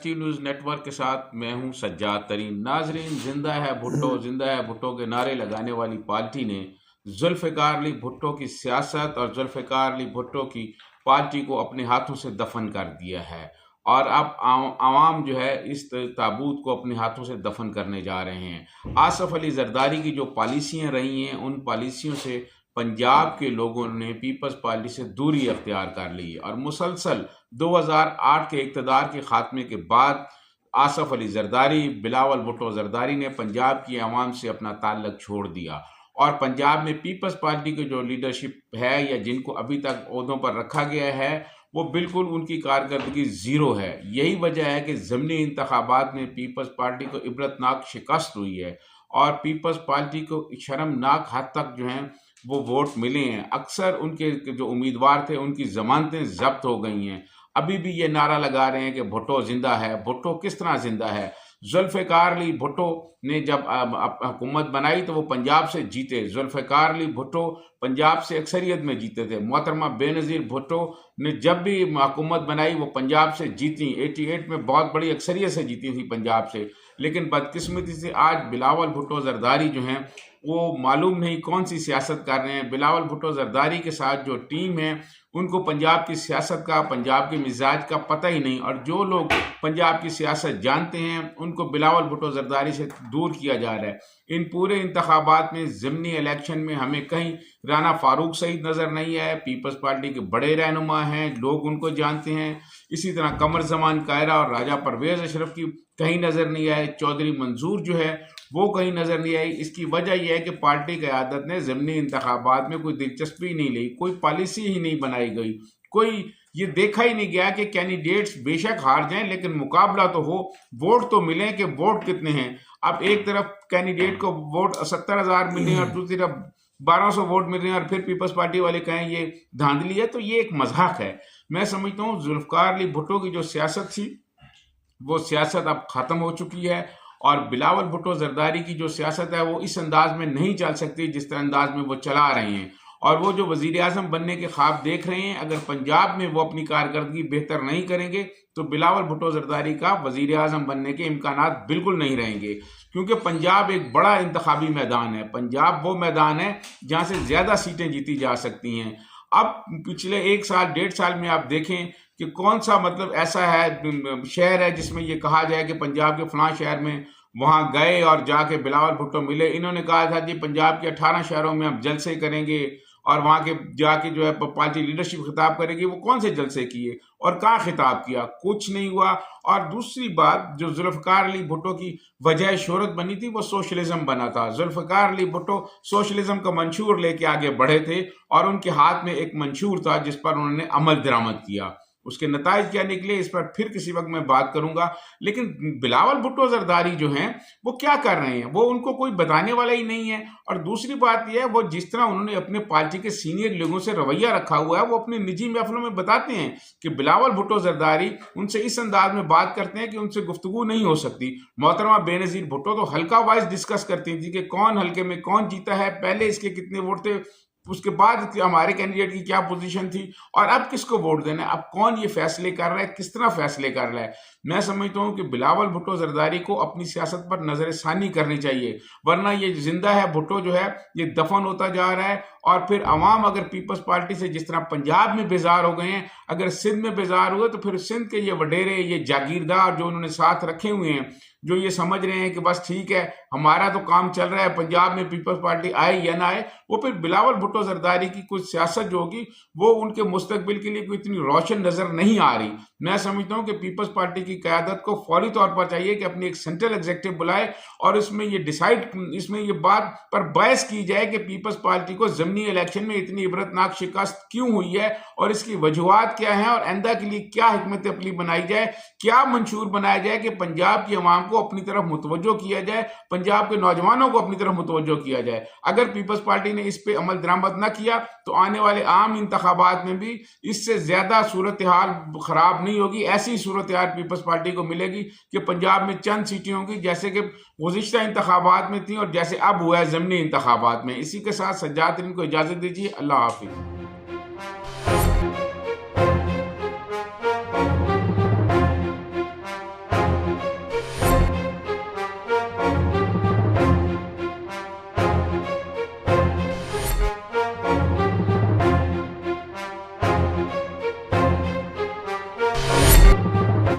T news network के साथ मैं हूं सज्जाद तरीन। नाजरीन, जिंदा है भुट्टो के नारे लगाने वाली पार्टी ने जुल्फ़िकार अली भुट्टो की सियासत और जुल्फ़िकार अली भुट्टो की पार्टी को अपने हाथों से दफन कर दिया है। और अब आवाम जो है इस ताबूत को अपने हाथों से दफन करने जा रहे हैं। आसफ अली जरदारी की जो पॉलिसियाँ रही हैं, उन पॉलिसियों से पंजाब के लोगों ने पीपल्स पार्टी से दूरी अख्तियार कर ली है और मुसलसल 2008 के इक़्तिदार के खात्मे के बाद आसफ अली जरदारी, बिलावल भुट्टो जरदारी ने पंजाब की आवाम से अपना ताल्लुक छोड़ दिया और पंजाब में पीपल्स पार्टी की जो लीडरशिप है या जिनको अभी तक ओहदों पर रखा गया है, वो बिल्कुल उनकी कारकर्दगी ज़ीरो है। यही वजह है कि ज़मीनी इंतखाबात में पीपल्स पार्टी को इबरतनाक शिकस्त हुई है और पीपल्स पार्टी को शर्मनाक हद तक जो हैं वो वोट मिले हैं। अक्सर उनके जो उम्मीदवार थे उनकी ज़मानतें जब्त हो गई हैं। अभी भी ये नारा लगा रहे हैं कि भुट्टो जिंदा है। भुट्टो किस तरह जिंदा है? जुल्फ़िकार अली भुट्टो ने जब हुकूमत बनाई तो वो पंजाब से जीते। जुल्फ़िकार अली भुट्टो पंजाब से अक्सरियत में जीते थे। मोहतरमा बेनज़ीर भुट्टो ने जब भी हुकूमत बनाई वो पंजाब से जीती। 88 में बहुत बड़ी अक्सरियत से जीती थी पंजाब से। लेकिन बदकिस्मती से आज बिलावल भुट्टो जरदारी जो हैं वो मालूम नहीं कौन सी सियासत कर रहे हैं। बिलावल भुट्टो जरदारी के साथ जो टीम है उनको पंजाब की सियासत का, पंजाब के मिजाज का पता ही नहीं और जो लोग पंजाब की सियासत जानते हैं उनको बिलावल भुट्टो जरदारी से दूर किया जा रहा है। इन पूरे इंतखाबात में ज़िमनी इलेक्शन में हमें कहीं राना फारूक सईद नज़र नहीं आए। पीपल्स पार्टी के बड़े रहनुमा हैं, लोग उनको जानते हैं। इसी तरह कमर जमान कायरा और राजा परवेज़ अशरफ की कहीं नज़र नहीं आए। चौधरी मंसूर जो है वो कहीं नज़र नहीं आई। इसकी वजह यह है कि पार्टी क़यादत ने ज़िमनी इंतखाबात में कोई दिलचस्पी नहीं ली, कोई पॉलिसी ही नहीं बनाई गई, कोई ये देखा ही नहीं गया कि कैंडिडेट्स बेशक हार जाएं लेकिन मुकाबला तो हो, वोट तो मिले कि वोट कितने हैं। अब एक तरफ कैंडिडेट को वोट 70,000 मिल रहे हैं और दूसरी तरफ 1200 वोट मिल रहे हैं और फिर पीपल्स पार्टी वाले कहें ये धांधली है, तो ये एक मजाक है। मैं समझता हूँ जुल्फ़िकार अली भुट्टो की जो सियासत थी वो सियासत अब ख़त्म हो चुकी है और बिलावल भुट्टो जरदारी की जो सियासत है वो इस अंदाज में नहीं चल सकती जिस तरह अंदाज में वो चला रहे हैं। और वो जो वज़ीर आज़म बनने के ख्वाब देख रहे हैं, अगर पंजाब में वो अपनी कारकर्दगी बेहतर नहीं करेंगे तो बिलावल भुट्टो जरदारी का वज़ीर आज़म बनने के इम्कानात बिल्कुल नहीं रहेंगे। क्योंकि पंजाब एक बड़ा इंतखाबी मैदान है। पंजाब वो मैदान है जहाँ से ज़्यादा सीटें जीती जा सकती हैं। अब पिछले 1 साल 1.5 साल में आप देखें कि कौन सा मतलब ऐसा है शहर है जिसमें ये कहा जाए कि पंजाब के फलां शहर में वहाँ गए और जाके बिलावल भुट्टो मिले। इन्होंने कहा था जी पंजाब के 18 शहरों में हम जलसे करेंगे और वहाँ के जाके जो है पार्टी लीडरशिप खिताब करेगी। वो कौन से जलसे किए और कहाँ खिताब किया? कुछ नहीं हुआ। और दूसरी बात, जो जुल्फ़िकार अली भुट्टो की वजह शोहरत बनी थी वो सोशलिज्म बना था। जुल्फ़िकार अली भुट्टो सोशलिज्म का मंशूर लेके आगे बढ़े थे और उनके हाथ में एक मंशूर था जिस पर उन्होंने अमल दरामद किया। उसके नताइज क्या निकले इस पर फिर किसी वक्त मैं बात करूंगा। लेकिन बिलावल भुट्टो जरदारी जो हैं वो क्या कर रहे हैं, वो उनको कोई बताने वाला ही नहीं है। और दूसरी बात यह है, वो जिस तरह उन्होंने अपने पार्टी के सीनियर लोगों से रवैया रखा हुआ है, वो अपनी निजी महफिलों में बताते हैं कि बिलावल भुट्टो जरदारी उनसे इस अंदाज में बात करते हैं कि उनसे गुफ्तगू नहीं हो सकती। मोहतरमा बेनज़ीर भुट्टो तो हल्का वाइज डिस्कस करती थी कि कौन हल्के में कौन जीता है, पहले इसके कितने वोट थे, उसके बाद हमारे कैंडिडेट की क्या पोजीशन थी और अब किसको वोट देना है, अब कौन ये फैसले कर रहा है, किस तरह फैसले कर रहा है। मैं समझता हूँ कि बिलावल भुट्टो जरदारी को अपनी सियासत पर नजरसानी करनी चाहिए, वरना ये जिंदा है भुट्टो जो है ये दफन होता जा रहा है। और फिर अवाम अगर पीपल्स पार्टी से जिस तरह पंजाब में बेजार हो गए हैं, अगर सिंध में बेजार हुए तो फिर सिंध के ये वडेरे, ये जागीरदार जो उन्होंने साथ रखे हुए हैं, जो ये समझ रहे हैं कि बस ठीक है हमारा तो काम चल रहा है, पंजाब में पीपल्स पार्टी आए या ना आए, वो फिर बिलावल भुट्टो जरदारी की कुछ सियासत जो होगी वो उनके मुस्तकबिल के लिए कोई इतनी रोशन नजर नहीं आ रही। मैं समझता हूँ कि पीपल्स पार्टी की क़यादत को फौरी तौर पर चाहिए कि अपनी एक सेंट्रल एग्जीक्यूटिव बुलाए और इसमें ये बात पर बहस की जाए कि पीपल्स पार्टी को ज़मीनी इलेक्शन में इतनी इबरतनाक शिकस्त क्यों हुई है और इसकी वजूहात क्या है और आइंदा के लिए क्या हिकमत अमली बनाई जाए, क्या मंशूर बनाया जाए कि पंजाब की अवाम को अपनी तरफ मुतवज्जो किया जाए, पंजाब के नौजवानों को अपनी तरफ मुतवज्जो किया जाए। अगर पीपल्स पार्टी ने इस पे अमल दरामद न किया तो आने वाले आम इंतखाबात में भी इससे ज्यादा सूरत हाल खराब नहीं होगी। ऐसी सूरत हाल पीपल्स पार्टी को मिलेगी कि पंजाब में चंद सीटें होंगी जैसे कि गुज़िश्ता इंतखाबात में थी और जैसे अब हुआ है ज़मीनी इंतखाबात में। इसी के साथ सज्जाद तरीन को इजाज़त दीजिए। अल्लाह हाफिज़।